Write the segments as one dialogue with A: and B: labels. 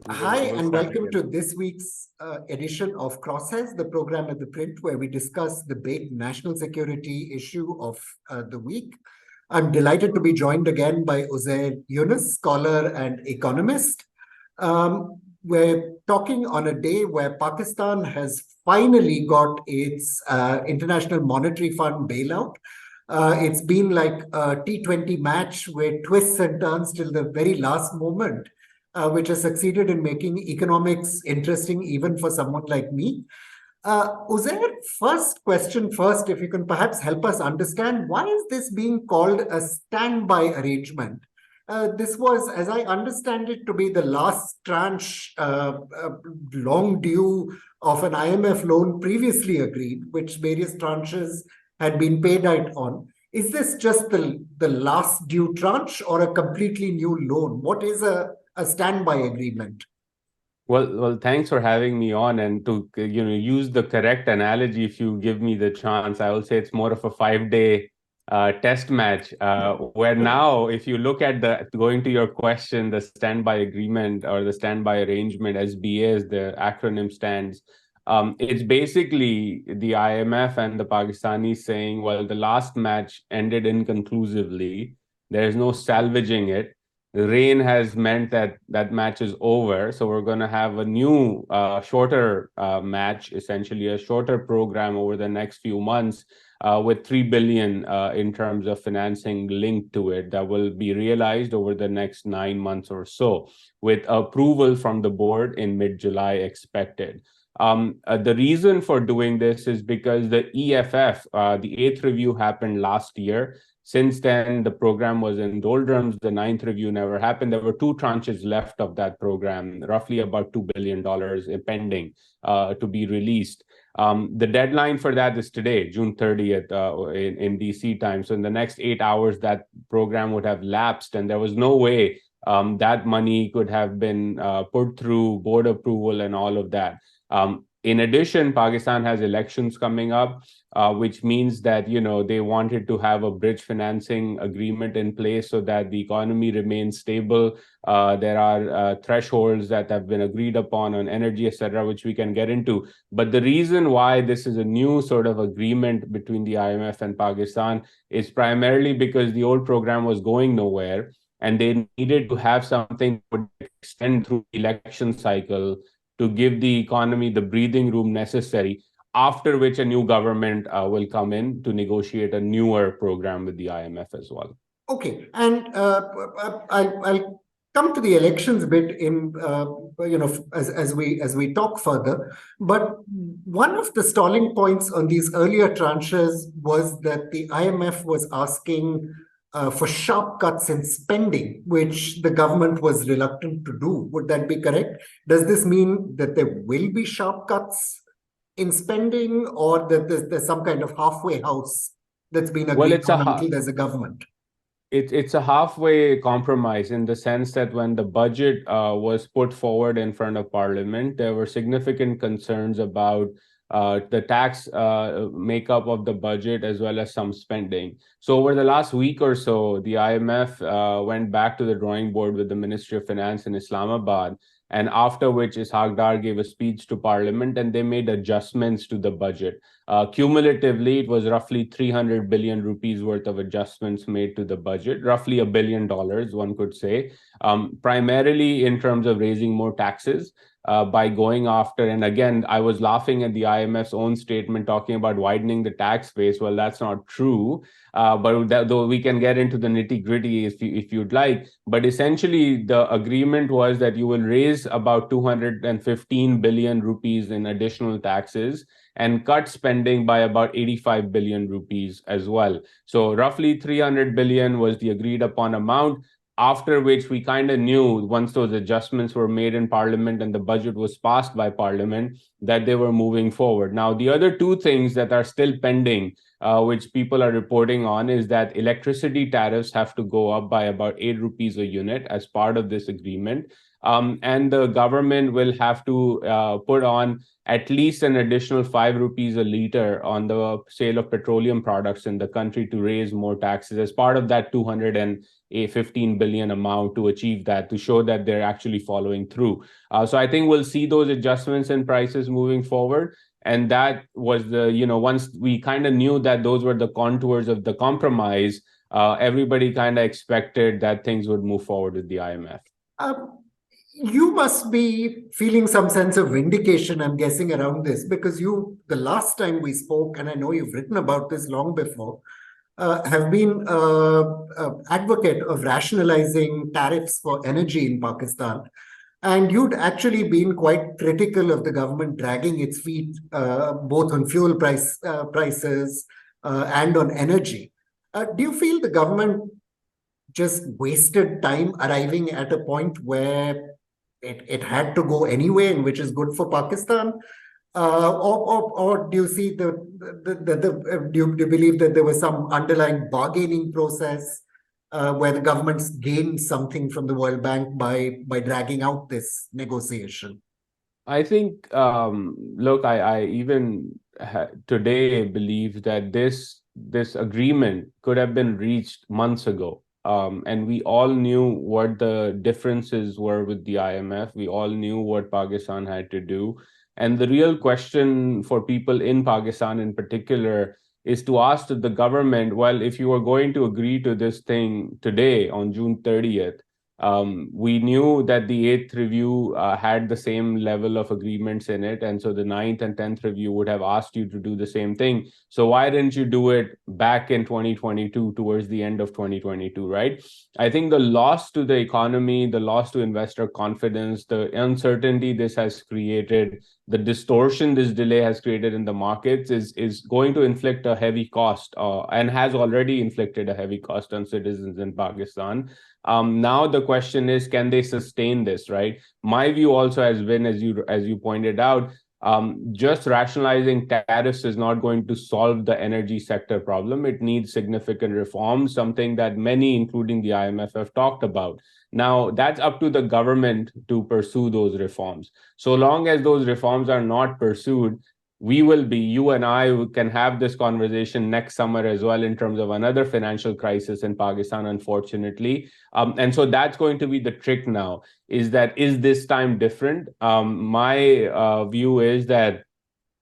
A: Hi,
B: We'll
A: and
B: start
A: welcome
B: again.
A: to this week's edition of Crosshairs, the program at ThePrint, where we discuss the big national security issue of the week. I'm delighted to be joined again by Uzair Yunus, scholar and economist. We're talking on a day where Pakistan has finally got its International Monetary Fund bailout. It's been like a T20 match where twists and turns till the very last moment, which has succeeded in making economics interesting even for someone like me. Uzair, first question first, if you can perhaps help us understand, why is this being called a standby arrangement? This was, as I understand it, to be the last tranche, long due of an IMF loan previously agreed, which various tranches had been paid out on. Is this just the last due tranche or a completely new loan? What is a standby agreement?
B: Well, thanks for having me on. And to use the correct analogy, if you give me the chance, I will say it's more of a 5-day test match. Where now, if you look at going to your question, the standby agreement or the standby arrangement, SBA as the acronym stands, it's basically the IMF and the Pakistanis saying, well, the last match ended inconclusively. There's no salvaging it. The rain has meant that that match is over. So we're going to have a new, shorter match, essentially a shorter program over the next few months with 3 billion in terms of financing linked to it that will be realized over the next 9 months or so, with approval from the board in mid-July expected. The reason for doing this is because the EFF, the eighth review happened last year. Since then, the program was in doldrums. The ninth review never happened. There were two tranches left of that program, roughly about $2 billion pending to be released. The deadline for that is today, June 30th in DC time. So in the next 8 hours, that program would have lapsed, and there was no way that money could have been put through board approval and all of that. In addition, Pakistan has elections coming up, which means that, they wanted to have a bridge financing agreement in place so that the economy remains stable. There are thresholds that have been agreed upon on energy, etc., which we can get into. But the reason why this is a new sort of agreement between the IMF and Pakistan is primarily because the old program was going nowhere, and they needed to have something that would extend through the election cycle to give the economy the breathing room necessary, after which a new government will come in to negotiate a newer program with the IMF as well.
A: Okay, and I'll come to the elections bit in as we talk further. But one of the stalling points on these earlier tranches was that the IMF was asking for sharp cuts in spending, which the government was reluctant to do. Would that be correct? Does this mean that there will be sharp cuts in spending, or that there's some kind of halfway house that's been agreed on until there's a government?
B: It's a halfway compromise in the sense that when the budget was put forward in front of Parliament, there were significant concerns about the tax makeup of the budget as well as some spending. So over the last week or so, the IMF went back to the drawing board with the Ministry of Finance in Islamabad, and after which Ishaq Dar gave a speech to Parliament and they made adjustments to the budget. Cumulatively, it was roughly 300 billion rupees worth of adjustments made to the budget, roughly $1 billion, one could say, primarily in terms of raising more taxes. By going after, and again, I was laughing at the IMF's own statement talking about widening the tax base. Well, that's not true, but though we can get into the nitty gritty if you'd like. But essentially, the agreement was that you will raise about 215 billion rupees in additional taxes and cut spending by about 85 billion rupees as well. So roughly 300 billion was the agreed upon amount, after which we kind of knew, once those adjustments were made in Parliament and the budget was passed by Parliament, that they were moving forward. Now, the other two things that are still pending, which people are reporting on, is that electricity tariffs have to go up by about 8 rupees a unit as part of this agreement. And the government will have to put on at least an additional 5 rupees a liter on the sale of petroleum products in the country to raise more taxes as part of that 215 billion amount to achieve that, to show that they're actually following through. So I think we'll see those adjustments in prices moving forward. And that was once we kind of knew that those were the contours of the compromise, everybody kind of expected that things would move forward with the IMF.
A: You must be feeling some sense of vindication, I'm guessing, around this, because the last time we spoke, and I know you've written about this long before, have been advocate of rationalizing tariffs for energy in Pakistan. And you'd actually been quite critical of the government dragging its feet, both on fuel prices and on energy. Do you feel the government just wasted time arriving at a point where it had to go anyway, and which is good for Pakistan? Or do you see do you believe that there was some underlying bargaining process where the government's gained something from the World Bank by dragging out this negotiation?
B: I think, look, I even today believe that this agreement could have been reached months ago. And we all knew what the differences were with the IMF. We all knew what Pakistan had to do. And the real question for people in Pakistan in particular is to ask the government, well, if you are going to agree to this thing today on June 30th, we knew that the 8th review had the same level of agreements in it. And so the 9th and 10th review would have asked you to do the same thing. So why didn't you do it back in 2022, towards the end of 2022, right? I think the loss to the economy, the loss to investor confidence, the uncertainty this has created, the distortion this delay has created in the markets is going to inflict a heavy cost and has already inflicted a heavy cost on citizens in Pakistan. Now the question is, can they sustain this, right? My view also has been, as you pointed out, just rationalizing tariffs is not going to solve the energy sector problem. It needs significant reforms, something that many, including the IMF, have talked about. Now, that's up to the government to pursue those reforms. So long as those reforms are not pursued, you and I can have this conversation next summer as well in terms of another financial crisis in Pakistan, unfortunately. And so that's going to be the trick now, is this time different? My view is that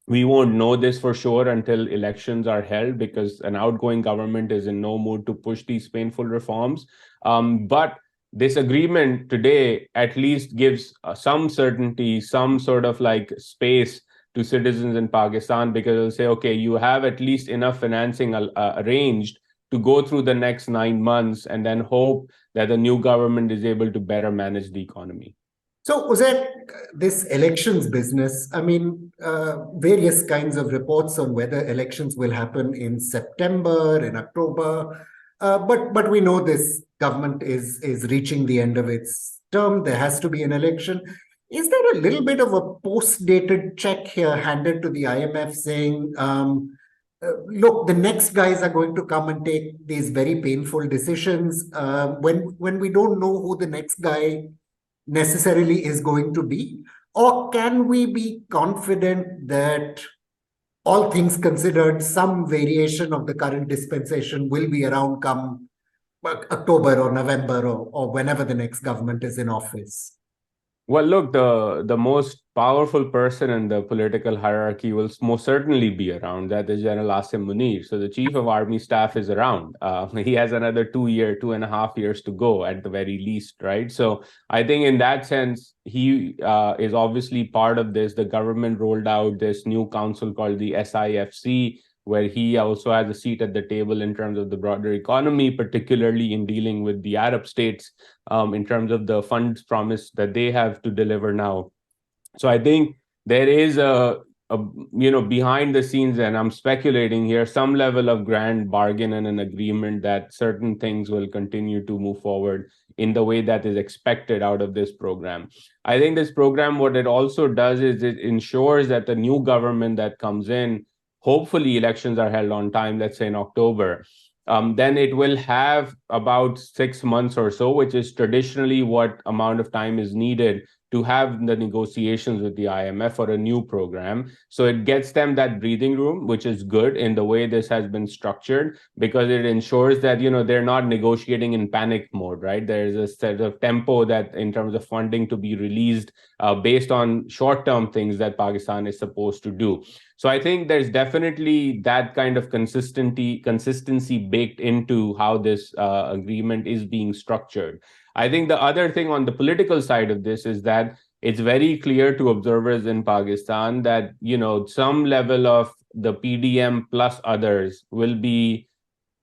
B: we won't know this for sure until elections are held, because an outgoing government is in no mood to push these painful reforms. But this agreement today at least gives some certainty, some sort of like space to citizens in Pakistan, because it'll say, okay, you have at least enough financing arranged to go through the next 9 months, and then hope that the new government is able to better manage the economy.
A: So, Uzair, this elections business, I mean, various kinds of reports on whether elections will happen in September, in October, but we know this government is reaching the end of its term. There has to be an election. Is there a little bit of a post-dated check here handed to the IMF saying, look, the next guys are going to come and take these very painful decisions when we don't know who the next guy necessarily is going to be? Or can we be confident that, all things considered, some variation of the current dispensation will be around come October or November or whenever the next government is in office?
B: Well, look, the most powerful person in the political hierarchy will most certainly be around. That is General Asim Munir. So the Chief of Army Staff is around. He has another 2.5 years to go at the very least, right? So I think in that sense, he is obviously part of this. The government rolled out this new council called the SIFC, where he also has a seat at the table in terms of the broader economy, particularly in dealing with the Arab states, in terms of the funds promise that they have to deliver now. So I think there is a behind the scenes, and I'm speculating here, some level of grand bargain and an agreement that certain things will continue to move forward in the way that is expected out of this program. I think this program, what it also does is it ensures that the new government that comes in, hopefully elections are held on time, let's say in October, then it will have about 6 months or so, which is traditionally what amount of time is needed to have the negotiations with the IMF for a new program. So it gets them that breathing room, which is good in the way this has been structured, because it ensures that, they're not negotiating in panic mode, right? There's a set of tempo that in terms of funding to be released based on short-term things that Pakistan is supposed to do. So I think there's definitely that kind of consistency baked into how this agreement is being structured. I think the other thing on the political side of this is that it's very clear to observers in Pakistan that, some level of the PDM plus others will be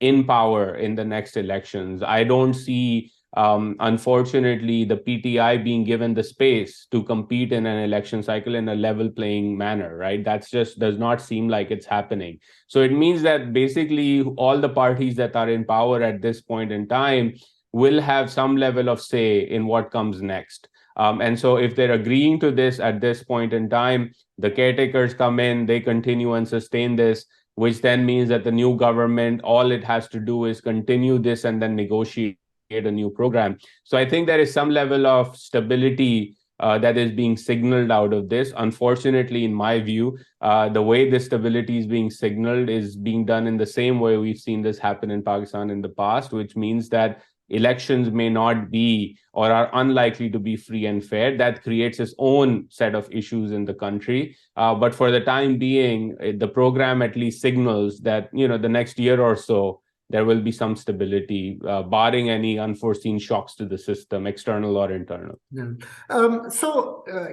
B: in power in the next elections. I don't see, unfortunately, the PTI being given the space to compete in an election cycle in a level playing manner, right? That's just does not seem like it's happening. So it means that basically all the parties that are in power at this point in time will have some level of say in what comes next. And so if they're agreeing to this at this point in time, the caretakers come in, they continue and sustain this, which then means that the new government, all it has to do is continue this and then negotiate a new program. So I think there is some level of stability that is being signaled out of this. Unfortunately, in my view, the way this stability is being signaled is being done in the same way we've seen this happen in Pakistan in the past, which means that elections may not be or are unlikely to be free and fair. That creates its own set of issues in the country. But for the time being, the program at least signals that, the next year or so, there will be some stability, barring any unforeseen shocks to the system, external or internal.
A: Yeah.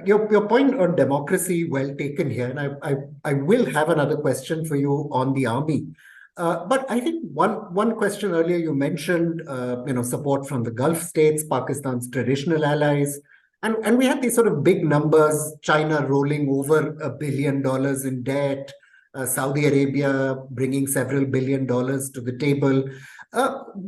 A: Your point on democracy, well taken here, and I will have another question for you on the army. But I think one question earlier you mentioned, support from the Gulf states, Pakistan's traditional allies, and we had these sort of big numbers: China rolling over $1 billion in debt, Saudi Arabia bringing several $billion to the table.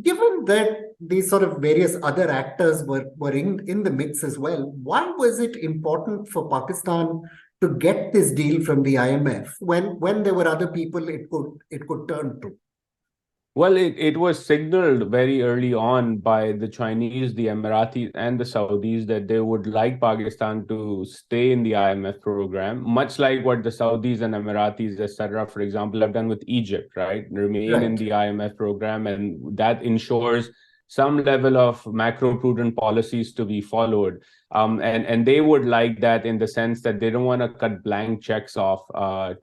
A: Given that these sort of various other actors were in the mix as well, why was it important for Pakistan to get this deal from the IMF when there were other people it could turn to?
B: Well, it was signaled very early on by the Chinese, the Emiratis, and the Saudis that they would like Pakistan to stay in the IMF program, much like what the Saudis and Emiratis, etc., for example, have done with Egypt, right? Remain in
A: Right.
B: the IMF program, and that ensures some level of macro-prudent policies to be followed. And they would like that in the sense that they don't want to cut blank checks off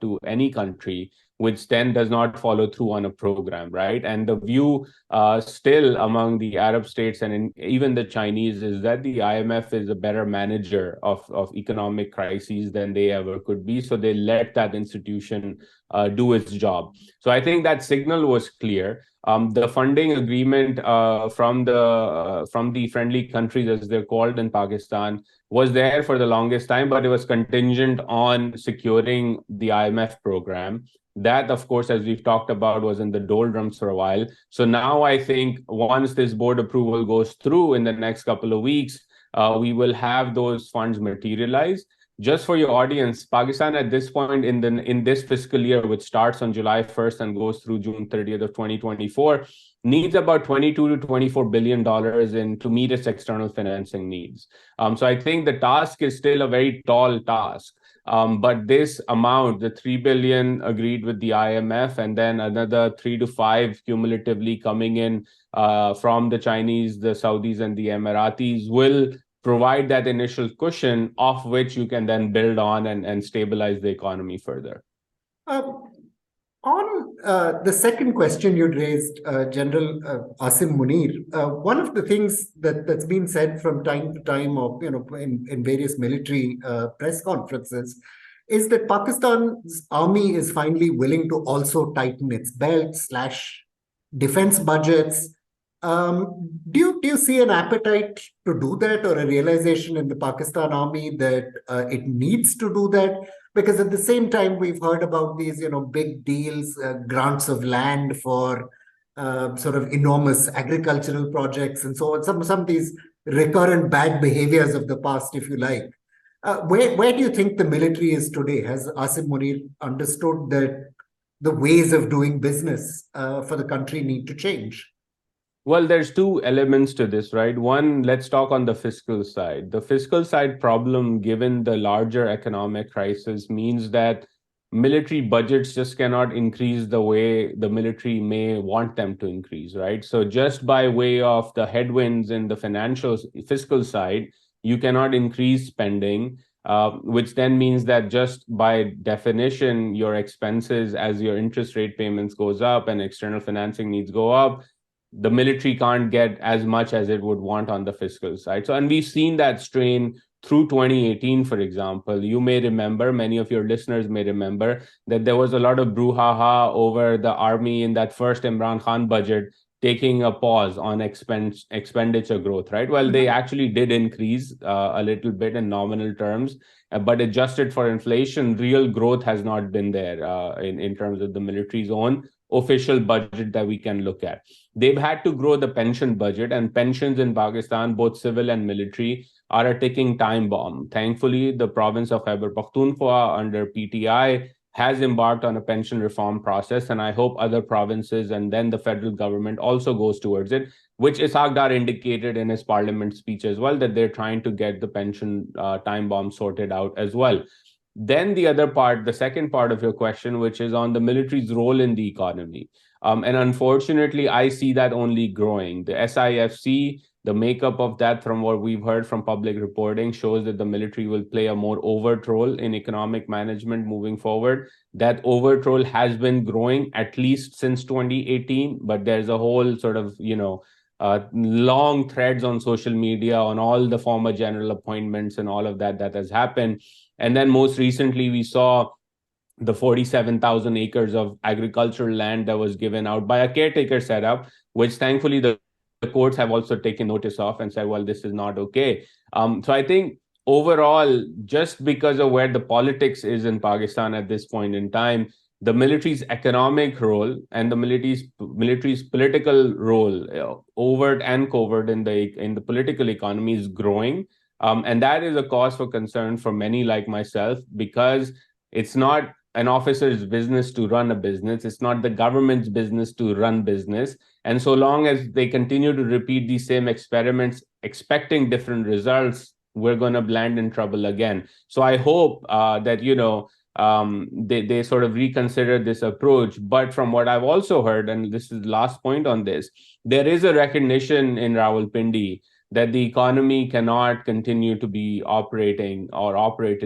B: to any country, which then does not follow through on a program, right? And the view still among the Arab states and even the Chinese is that the IMF is a better manager of economic crises than they ever could be. So they let that institution do its job. So I think that signal was clear. The funding agreement from the friendly countries, as they're called in Pakistan, was there for the longest time, but it was contingent on securing the IMF program. That, of course, as we've talked about, was in the doldrums for a while. So now I think once this board approval goes through in the next couple of weeks, we will have those funds materialize. Just for your audience, Pakistan at this point in this fiscal year, which starts on July 1st and goes through June 30th of 2024, needs about $22 to $24 billion to meet its external financing needs. So I think the task is still a very tall task. But this amount, the 3 billion agreed with the IMF, and then another 3 to 5 cumulatively coming in from the Chinese, the Saudis, and the Emiratis, will provide that initial cushion off which you can then build on and stabilize the economy further.
A: On the second question you'd raised, General Asim Munir, one of the things that's been said from time to time, or in various military press conferences, is that Pakistan's army is finally willing to also tighten its belt, slash defense budgets. Do you see an appetite to do that, or a realization in the Pakistan army that it needs to do that? Because at the same time, we've heard about these, big deals, grants of land for sort of enormous agricultural projects and so on. Some of these recurrent bad behaviors of the past, if you like. Where do you think the military is today? Has Asim Munir understood that the ways of doing business for the country need to change?
B: Well, there's two elements to this, right? One, let's talk on the fiscal side. The fiscal side problem, given the larger economic crisis, means that military budgets just cannot increase the way the military may want them to increase, right? So just by way of the headwinds in the financial fiscal side, you cannot increase spending, which then means that just by definition, your expenses as your interest rate payments goes up and external financing needs go up, the military can't get as much as it would want on the fiscal side. So, and we've seen that strain through 2018, for example. You may remember, many of your listeners may remember, that there was a lot of brouhaha over the army in that first Imran Khan budget taking a pause on expenditure growth, right? Well, they actually did increase a little bit in nominal terms, but adjusted for inflation, real growth has not been there in terms of the military's own official budget that we can look at. They've had to grow the pension budget, and pensions in Pakistan, both civil and military, are a ticking time bomb. Thankfully, the province of Khyber Pakhtunkhwa under PTI has embarked on a pension reform process, and I hope other provinces and then the federal government also goes towards it, which Ishaq Dar indicated in his parliament speech as well, that they're trying to get the pension time bomb sorted out as well. Then the other part, the second part of your question, which is on the military's role in the economy. And unfortunately, I see that only growing. The SIFC, the makeup of that, from what we've heard from public reporting, shows that the military will play a more overt role in economic management moving forward. That overt role has been growing at least since 2018, but there's a whole sort of, long threads on social media on all the former general appointments and all of that has happened. And then most recently, we saw the 47,000 acres of agricultural land that was given out by a caretaker setup, which thankfully the courts have also taken notice of and said, well, this is not okay. So I think overall, just because of where the politics is in Pakistan at this point in time, the military's economic role and the military's political role, overt and covert in the political economy, is growing. And that is a cause for concern for many like myself, because it's not an officer's business to run a business. It's not the government's business to run business. And so long as they continue to repeat these same experiments, expecting different results, we're going to land in trouble again. So I hope that, they sort of reconsider this approach. But from what I've also heard, and this is the last point on this, there is a recognition in Rawalpindi that the economy cannot continue to be operated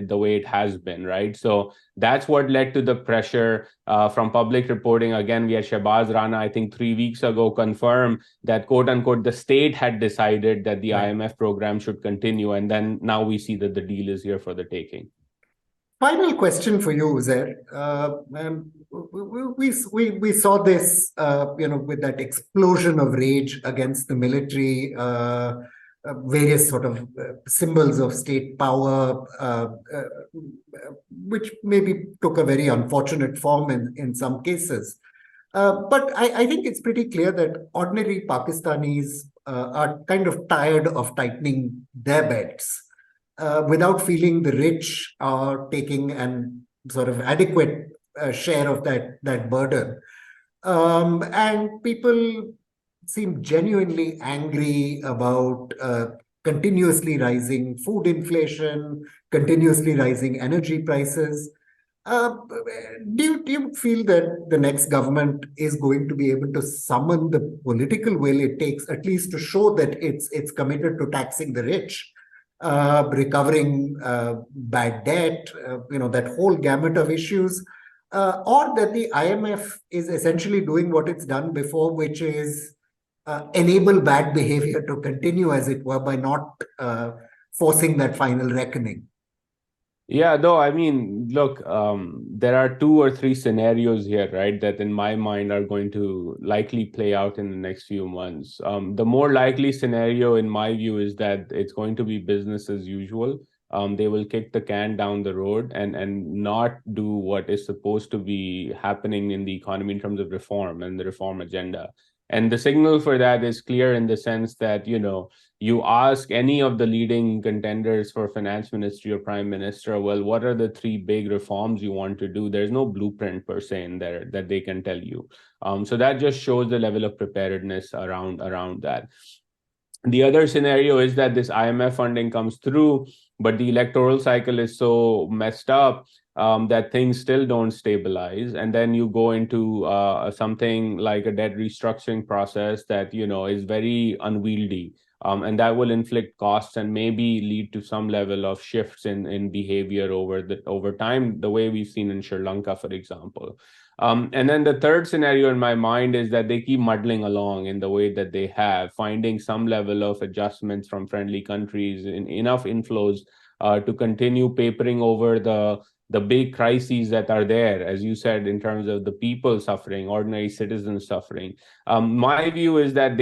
B: the way it has been, right? So that's what led to the pressure from public reporting. Again, we had Shahbaz Rana, I think 3 weeks ago, confirm that, quote unquote, the state had decided that the IMF program should continue. And then now we see that the deal is here for the taking.
A: Final question for you, Uzair. We saw this, with that explosion of rage against the military, various sort of symbols of state power, which maybe took a very unfortunate form in some cases. But I think it's pretty clear that ordinary Pakistanis are kind of tired of tightening their belts. Without feeling the rich are taking an sort of adequate share of that burden. And people seem genuinely angry about continuously rising food inflation, continuously rising energy prices. Do you feel that the next government is going to be able to summon the political will it takes, at least to show that it's committed to taxing the rich, recovering bad debt, that whole gamut of issues, or that the IMF is essentially doing what it's done before, which is enable bad behavior to continue, as it were, by not forcing that final reckoning?
B: Yeah, though, I mean, look, there are 2 or 3 scenarios here, right, that in my mind are going to likely play out in the next few months. The more likely scenario, in my view, is that it's going to be business as usual. They will kick the can down the road and not do what is supposed to be happening in the economy in terms of reform and the reform agenda. And the signal for that is clear in the sense that, you ask any of the leading contenders for finance ministry or prime minister, well, what are the three big reforms you want to do? There's no blueprint per se in there that they can tell you. So that just shows the level of preparedness around that. The other scenario is that this IMF funding comes through, but the electoral cycle is so messed up that things still don't stabilize. And then you go into something like a debt restructuring process that, is very unwieldy. And that will inflict costs and maybe lead to some level of shifts in behavior over time, the way we've seen in Sri Lanka, for example. And then the third scenario in my mind is that they keep muddling along in the way that they have, finding some level of adjustments from friendly countries, enough inflows to continue papering over the big crises that are there, as you said, in terms of the people suffering, ordinary citizens suffering. My view is that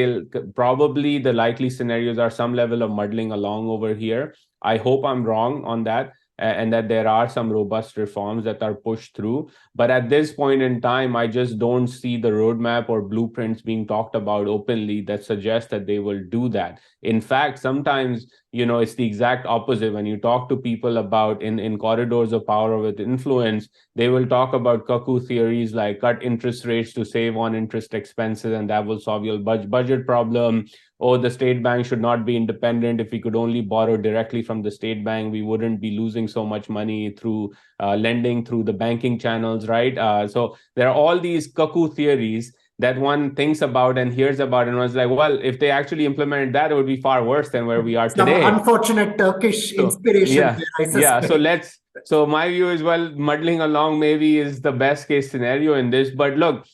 B: probably the likely scenarios are some level of muddling along over here. I hope I'm wrong on that, and that there are some robust reforms that are pushed through. But at this point in time, I just don't see the roadmap or blueprints being talked about openly that suggest that they will do that. In fact, sometimes, it's the exact opposite. When you talk to people about in corridors of power with influence, they will talk about cuckoo theories like cut interest rates to save on interest expenses, and that will solve your budget problem. Oh, the state bank should not be independent. If we could only borrow directly from the state bank, we wouldn't be losing so much money through lending through the banking channels, right? So there are all these cuckoo theories that one thinks about and hears about, and was like, well, if they actually implemented that, it would be far worse than where we are
A: Some
B: today.
A: unfortunate Turkish
B: So
A: inspiration
B: yeah,
A: there, I
B: yeah.
A: suspect.
B: So my view is, well, muddling along maybe is the best case scenario in this. But look,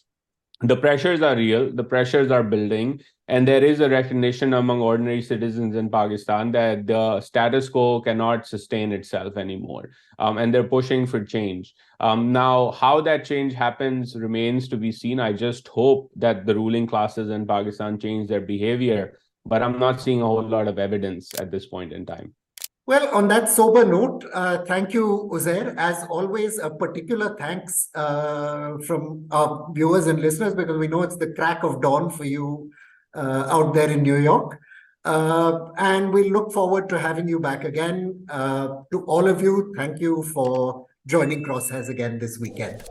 B: the pressures are real, the pressures are building, and there is a recognition among ordinary citizens in Pakistan that the status quo cannot sustain itself anymore. And they're pushing for change. Now, how that change happens remains to be seen. I just hope that the ruling classes in Pakistan change their behavior, but I'm not seeing a whole lot of evidence at this point in time.
A: Well, on that sober note, thank you, Uzair. As always, a particular thanks from our viewers and listeners, because we know it's the crack of dawn for you out there in New York. And we look forward to having you back again. To all of you, thank you for joining Crosshairs again this weekend.